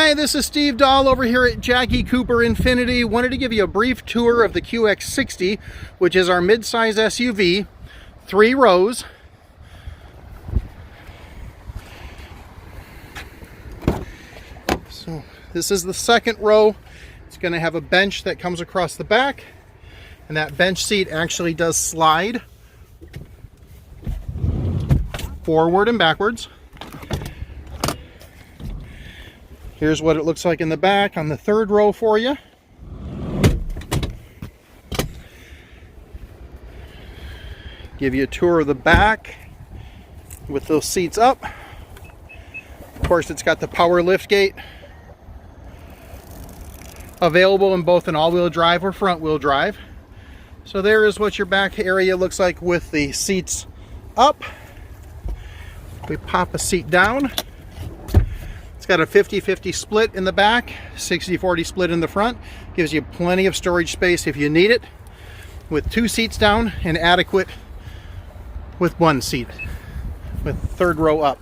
Hi, this is Steve Dahl over here at Jackie Cooper Infiniti. Wanted to give you a brief tour of the QX60, which is our mid-size SUV, 3 rows. So this is the second row. It's going to have a bench that comes across the back, and that bench seat actually does slide forward and backwards. Here's what it looks like in the back on the third row for you. Give you a tour of the back with those seats up. Of course, it's got the power lift gate available in both an all-wheel drive or front-wheel drive. So there is what your back area looks like with the seats up. We pop a seat down. It's got a 50-50 split in the back, 60-40 split in the front. Gives you plenty of storage space if you need it, with 2 seats down and adequate with 1 seat, with third row up.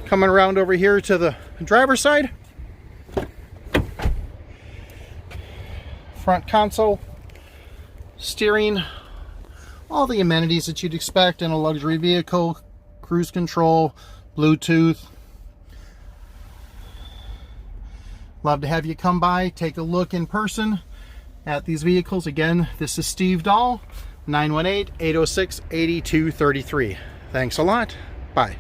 Coming around over here to the driver's side. Front console, steering, all the amenities that you'd expect in a luxury vehicle, cruise control, Bluetooth. Love to have you come by, take a look in person at these vehicles. Again, this is Steve Dahl, 918-806-8233. Thanks a lot. Bye.